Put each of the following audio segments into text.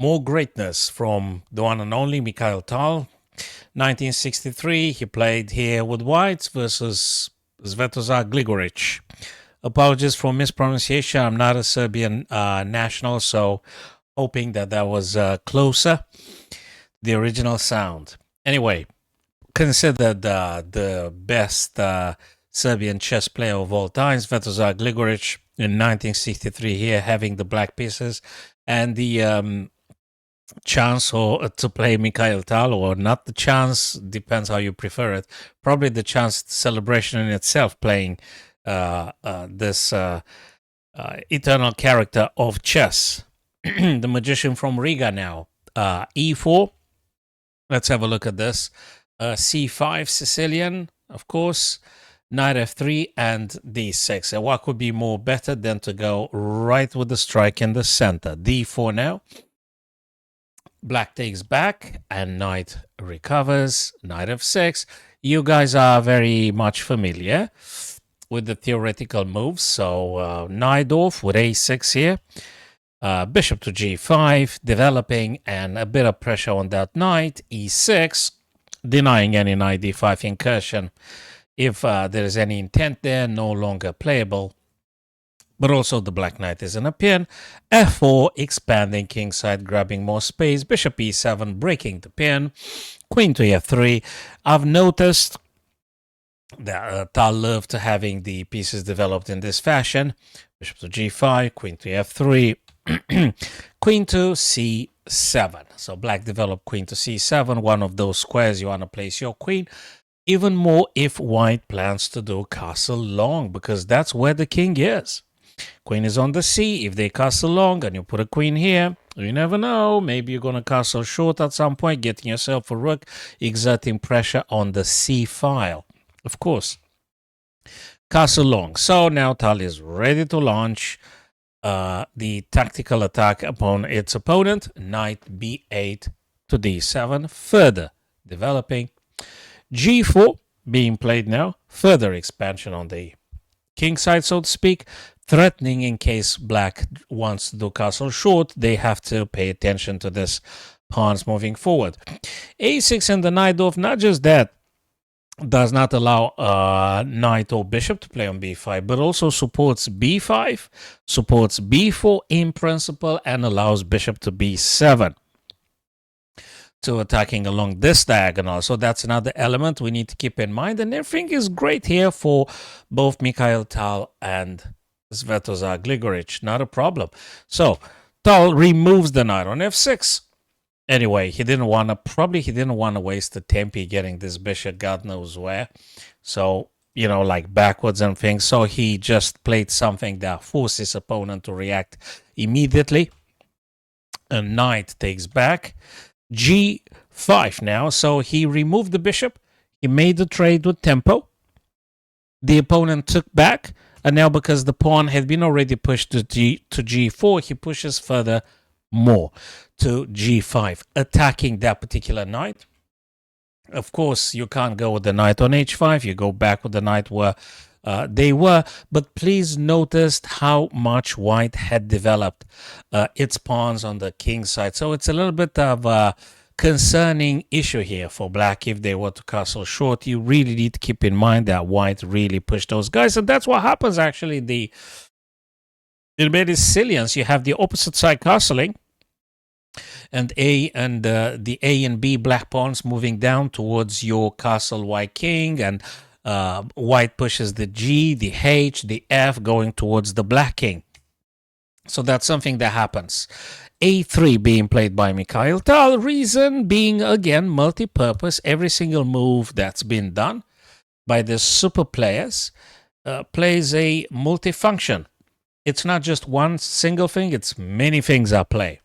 More greatness from the one and only Mikhail Tal. 1963, he played here with whites versus Svetozar Gligoric. Apologies for mispronunciation. I'm not a Serbian national, so hoping that was closer the original sound. Anyway, considered the best Serbian chess player of all time, Svetozar Gligoric in 1963 here, having the black pieces and the chance to play Mikhail Tal, or not the chance, depends how you prefer it. Probably the chance celebration in itself, playing this eternal character of chess. The magician from Riga now. E4. Let's have a look at this. C5 Sicilian, of course. Knight f3 and d6. And what could be more better than to go right with the strike in the center? d4 now. Black takes back and knight recovers. Knight f6. You guys are very much familiar with the theoretical moves. So knight off with a6 here. Bishop to g5, developing, and a bit of pressure on that knight. e6, denying any knight d5 incursion. If there is any intent there, no longer playable. But also the black knight is in a pin. f4, expanding kingside, grabbing more space. Bishop e7, breaking the pin. Queen to f3. I've noticed that Tal loved having the pieces developed in this fashion. Bishop to g5, queen to f3. Queen to c7. So black developed queen to c7, one of those squares you want to place your queen. Even more if white plans to do castle long, because that's where the king is. Queen is on the c. If they castle long and you put a queen here, you never know. Maybe you're going to castle short at some point, getting yourself a rook, exerting pressure on the c file. Of course. Castle long. So now Tal is ready to launch the tactical attack upon its opponent. Knight b8 to d7, further developing. g4 being played now, further expansion on the king side, so to speak, threatening in case black wants to do castle short. They have to pay attention to this pawns moving forward. a6 and the knight off, not just that, does not allow knight or bishop to play on b5, but also supports b5, supports b4 in principle, and allows bishop to b7 to attacking along this diagonal. So that's another element we need to keep in mind. And everything is great here for both Mikhail Tal and Svetozar Gligoric. Not a problem. So Tal removes the knight on f6. Anyway, he didn't want to waste the tempi getting this bishop God knows where. So, like backwards and things. So he just played something that forced his opponent to react immediately. A knight takes back. g5 now. So he removed the bishop. He made the trade with tempo. The opponent took back. And now because the pawn had been already pushed to g4, he pushes further more to g5, attacking that particular knight. Of course, you can't go with the knight on h5. You go back with the knight where they were. But please notice how much white had developed its pawns on the king side. So it's a little bit of a concerning issue here for black. If they were to castle short, you really need to keep in mind that white really pushed those guys. And that's what happens, actually. In many Sicilians, you have the opposite side castling, and the A and B black pawns moving down towards your castle white king, and white pushes the G, the H, the F, going towards the black king. So that's something that happens. A3 being played by Mikhail Tal, reason being, again, multi-purpose. Every single move that's been done by the super players plays a multifunction. It's not just one single thing, it's many things at play.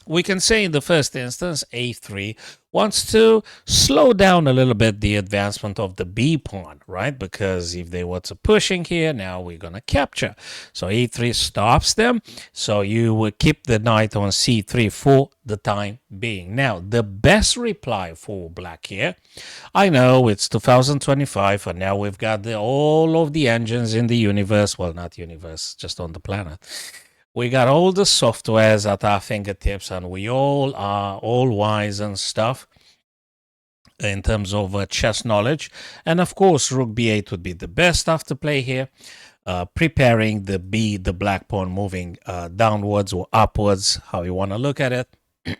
We can say in the first instance, a3 wants to slow down a little bit the advancement of the b pawn, right? Because if they were to pushing here, now we're going to capture. So a3 stops them. So you will keep the knight on c3 for the time being. Now, the best reply for black here, I know it's 2025, and now we've got all of the engines in the universe. Well, not universe, just on the planet. We got all the softwares at our fingertips, and we all are all wise and stuff in terms of chess knowledge. And of course, rook b8 would be the best after play here. Preparing the black pawn moving downwards or upwards, how you want to look at it.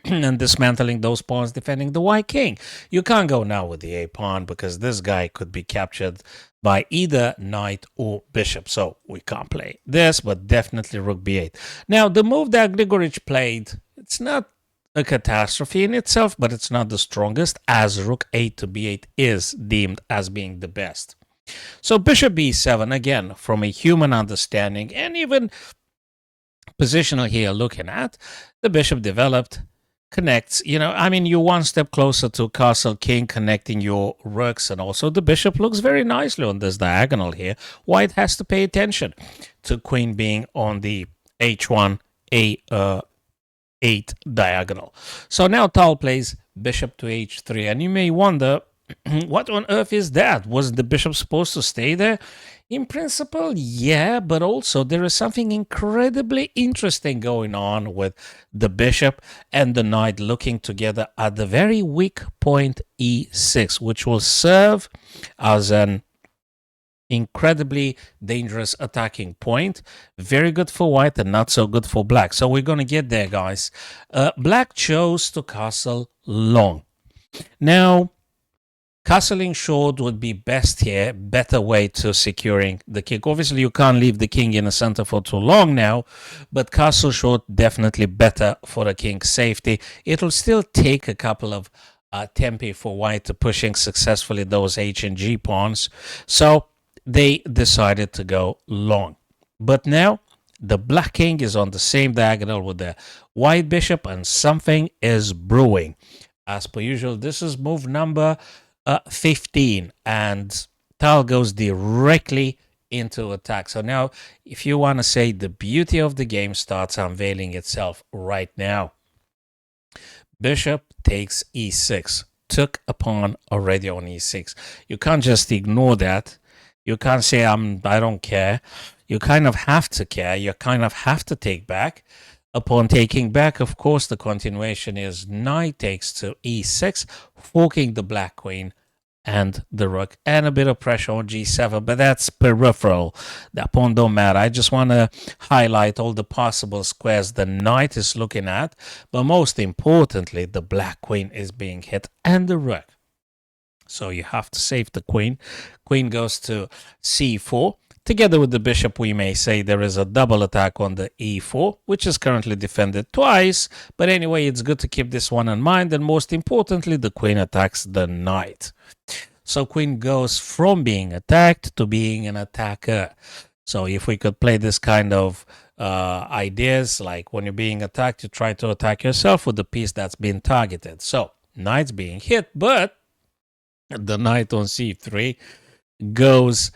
And dismantling those pawns defending the white king. You can't go now with the a pawn because this guy could be captured by either knight or bishop. So we can't play this, but definitely rook b8. Now, the move that Gligoric played, it's not a catastrophe in itself, but it's not the strongest, as rook 8 to b8 is deemed as being the best. So bishop b7, again, from a human understanding and even positional here looking at, the bishop developed, connects, you're one step closer to castle king, connecting your rooks, and also the bishop looks very nicely on this diagonal here. White has to pay attention to queen being on the h1, a8 diagonal. So now Tal plays bishop to h3, and you may wonder, what on earth is that? Was the bishop supposed to stay there? In principle, yeah, but also there is something incredibly interesting going on with the bishop and the knight looking together at the very weak point e6, which will serve as an incredibly dangerous attacking point. Very good for white and not so good for black. So we're going to get there, guys. Black chose to castle long. Now, castling short would be best here, better way to securing the king. Obviously, you can't leave the king in the center for too long now, but castle short definitely better for the king's safety. It'll still take a couple of tempi for white to pushing successfully those h and g pawns. So they decided to go long. But now the black king is on the same diagonal with the white bishop, and something is brewing. As per usual, this is move number 15, and Tal goes directly into attack. So now, if you want to say, the beauty of the game starts unveiling itself right now. Bishop takes e6, took a pawn already on e6. You can't just ignore that. You can't say, I don't care. You kind of have to care. You kind of have to take back. Upon taking back, of course, the continuation is knight takes to e6, forking the black queen and the rook, and a bit of pressure on g7, but that's peripheral. That pawn don't matter. I just want to highlight all the possible squares the knight is looking at, but most importantly, the black queen is being hit and the rook. So you have to save the queen. Queen goes to c4. Together with the bishop, we may say there is a double attack on the e4, which is currently defended twice. But anyway, it's good to keep this one in mind. And most importantly, the queen attacks the knight. So queen goes from being attacked to being an attacker. So if we could play this kind of ideas, like when you're being attacked, you try to attack yourself with the piece that's been targeted. So knight's being hit, but the knight on c3 goes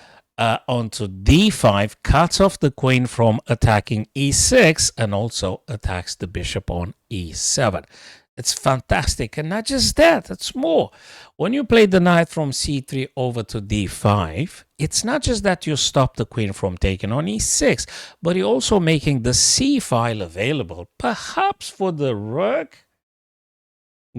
onto d5, cuts off the queen from attacking e6, and also attacks the bishop on e7. It's fantastic. And not just that, it's more. When you play the knight from c3 over to d5, it's not just that you stop the queen from taking on e6, but you're also making the c file available, perhaps for the rook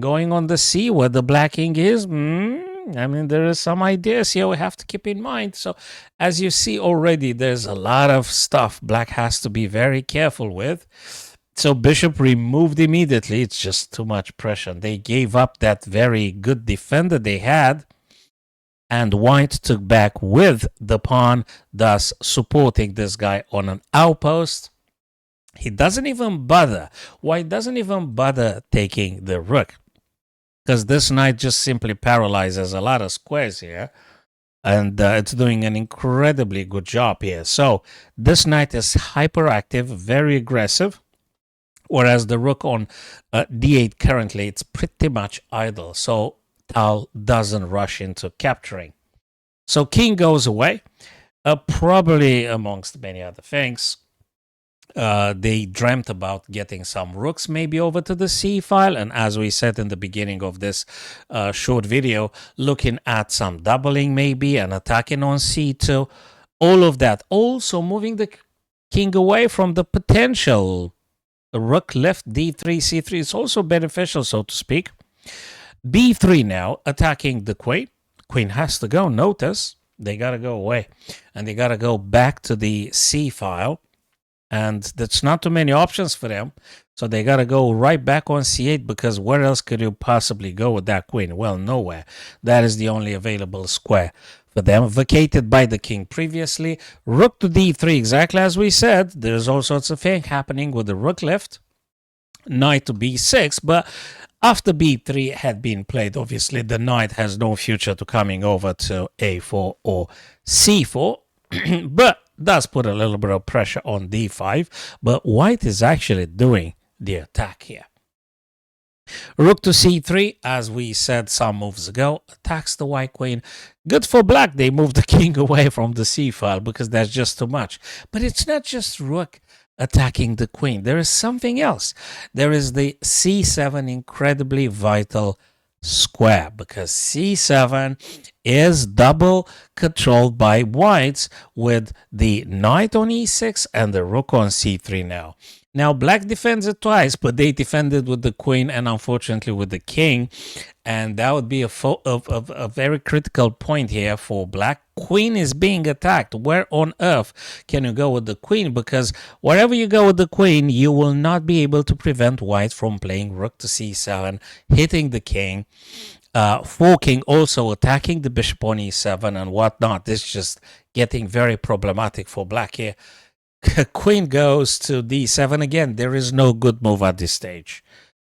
going on the c where the black king is. There are some ideas here we have to keep in mind. So as you see already, there's a lot of stuff black has to be very careful with. So bishop removed immediately. It's just too much pressure. They gave up that very good defender they had, and white took back with the pawn, thus supporting this guy on an outpost. He doesn't even bother. White doesn't even bother taking the rook, because this knight just simply paralyzes a lot of squares here, and it's doing an incredibly good job here. So this knight is hyperactive, very aggressive, whereas the rook on d8 currently, it's pretty much idle. So Tal doesn't rush into capturing. So king goes away, probably amongst many other things. They dreamt about getting some rooks maybe over to the c file, and as we said in the beginning of this short video, looking at some doubling maybe and attacking on c2, all of that. Also moving the king away from the potential. Rook left d3, c3 is also beneficial, so to speak. b3 now, attacking the queen. Queen has to go. Notice they got to go away. And they got to go back to the c file. And that's not too many options for them. So they got to go right back on c8, because where else could you possibly go with that queen? Well, nowhere. That is the only available square for them, vacated by the king previously. Rook to d3, exactly as we said. There's all sorts of things happening with the rook left. Knight to b6, but after b3 had been played, obviously the knight has no future to coming over to a4 or c4. But does put a little bit of pressure on d5, but white is actually doing the attack here. Rook to c3, as we said some moves ago, attacks the white queen. Good for black. They move the king away from the c file because that's just too much. But it's not just rook attacking the queen. There is something else. There is the c7 incredibly vital square, because c7 is double controlled by whites with the knight on e6 and the rook on c3 now. Now, black defends it twice, but they defended with the queen and unfortunately with the king. And that would be a very critical point here for black. Queen is being attacked. Where on earth can you go with the queen? Because wherever you go with the queen, you will not be able to prevent white from playing rook to c7, hitting the king, forking, also attacking the bishop on e7 and whatnot. This is just getting very problematic for black here. Queen goes to d7 again. There is no good move at this stage.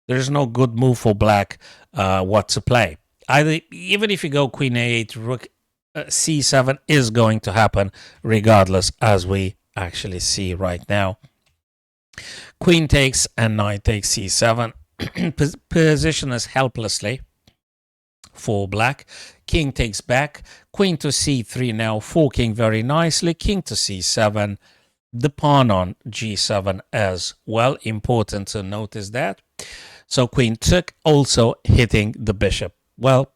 There is no good move for black what to play. Even if you go queen a8, rook c7 is going to happen regardless, as we actually see right now. Queen takes and knight takes c7. Position is helplessly for black. King takes back. Queen to c3 now, forking very nicely. King to c7. The pawn on g7 as well. Important to notice that. So queen took, also hitting the bishop. Well,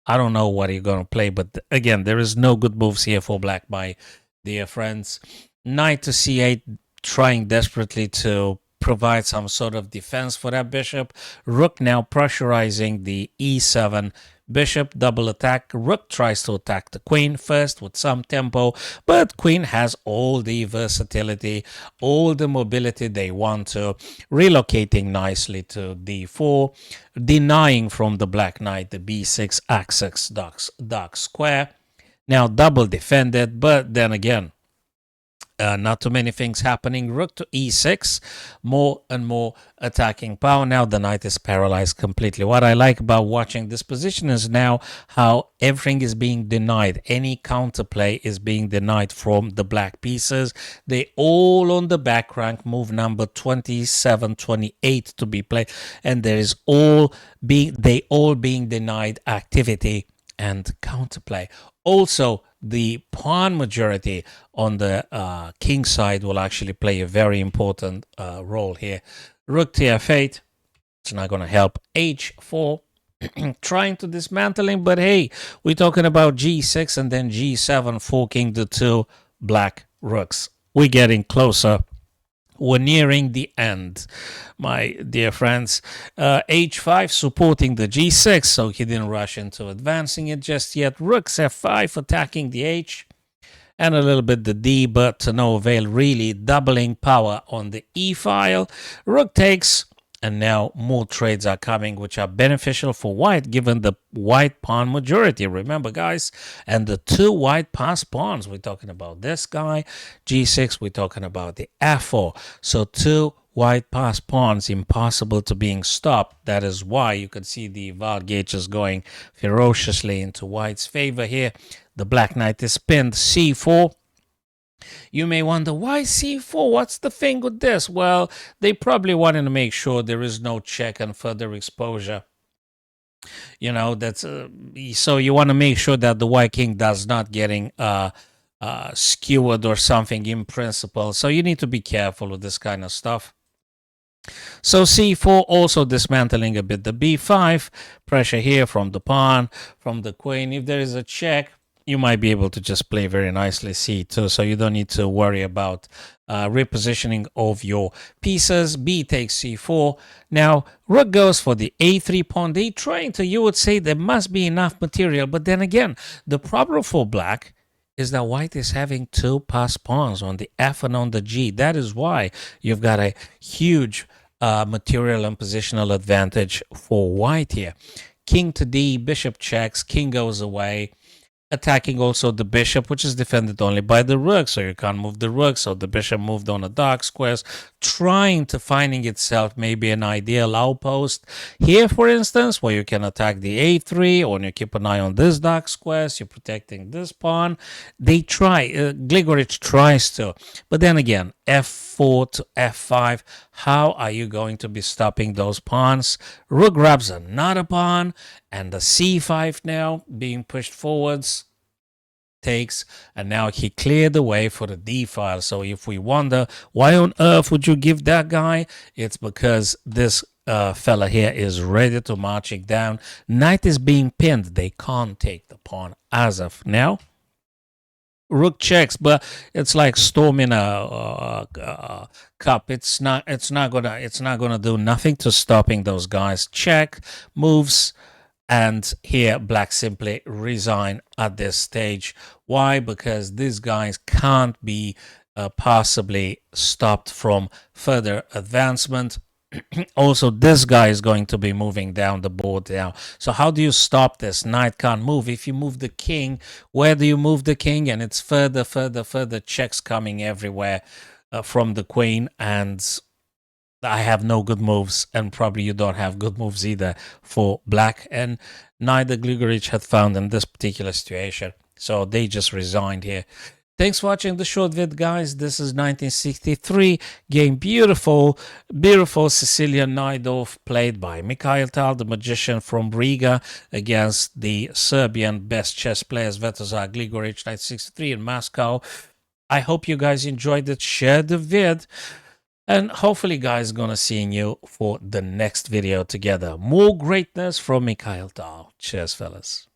I don't know what you're going to play, but again, there is no good moves here for black, my dear friends. Knight to c8, trying desperately to provide some sort of defense for that bishop. Rook now pressurizing the e7 bishop, double attack. Rook tries to attack the queen first with some tempo, but queen has all the versatility, all the mobility they want to, relocating nicely to d4, denying from the black knight the b6 axis dark square. Now double defended, but then again, not too many things happening. Rook to e6, more and more attacking power. Now the knight is paralyzed completely. What I like about watching this position is now how everything is being denied. Any counterplay is being denied from the black pieces. They all on the back rank, move number 27, 28 to be played, and they all being denied activity and counterplay. Also, the pawn majority on the king side will actually play a very important role here. Rook to f8, it's not going to help. h4, trying to dismantle him, but hey, we're talking about g6 and then g7, forking the two black rooks. We're getting closer. We're nearing the end, my dear friends. h5 supporting the g6, so he didn't rush into advancing it just yet. Rooks f5 attacking the h and a little bit the d, but to no avail, really doubling power on the e file. Rook takes, and now more trades are coming, which are beneficial for white, given the white pawn majority. Remember, guys, and the two white pass pawns, we're talking about this guy, g6, we're talking about the f4. So two white pass pawns, impossible to being stopped. That is why you can see the VAR gauges going ferociously into white's favor here. The black knight is pinned, c4. You may wonder, why c4? What's the thing with this? Well, they probably wanted to make sure there is no check and further exposure. You know, that's so you want to make sure that the white king does not getting skewered or something in principle. So you need to be careful with this kind of stuff. So c4 also dismantling a bit the b5, pressure here from the pawn, from the queen. If there is a check, you might be able to just play very nicely c2, so you don't need to worry about repositioning of your pieces. B takes c4. Now rook goes for the a3 pawn. They trying to, you would say there must be enough material, but then again, the problem for black is that white is having two passed pawns on the f and on the g. That is why you've got a huge material and positional advantage for white here. King to d, bishop checks, king goes away, attacking also the bishop, which is defended only by the rook, so you can't move the rook, so the bishop moved on a dark squares, trying to finding itself maybe an ideal outpost here, for instance, where you can attack the a3, or you keep an eye on this dark squares, you're protecting this pawn. They try, Gligoric tries to, but then again, f4 to f5, how are you going to be stopping those pawns? Rook grabs another pawn, and the c5 now being pushed forwards, takes, and now he cleared the way for the d file. So if we wonder why on earth would you give that guy, it's because this fella here is ready to marching down. Knight is being pinned. They can't take the pawn as of now. Rook checks, but it's like storming a cup. It's not gonna do nothing to stopping those guys. Check, moves, and here black simply resign at this stage. Why? Because these guys can't be possibly stopped from further advancement. Also, this guy is going to be moving down the board now. So how do you stop this? Knight can't move. If you move the king, where do you move the king? And it's further checks coming everywhere from the queen. And I have no good moves, and probably you don't have good moves either for black. And neither Gligoric had found in this particular situation. So they just resigned here. Thanks for watching the short vid, guys. This is 1963 game. Beautiful Sicilian Najdorf played by Mikhail Tal, the magician from Riga, against the Serbian best chess player Svetozar Gligoric, 1963 in Moscow. I hope you guys enjoyed it. Share the vid. And hopefully, guys, gonna seeing you for the next video together. More greatness from Mikhail Tal. Cheers, fellas.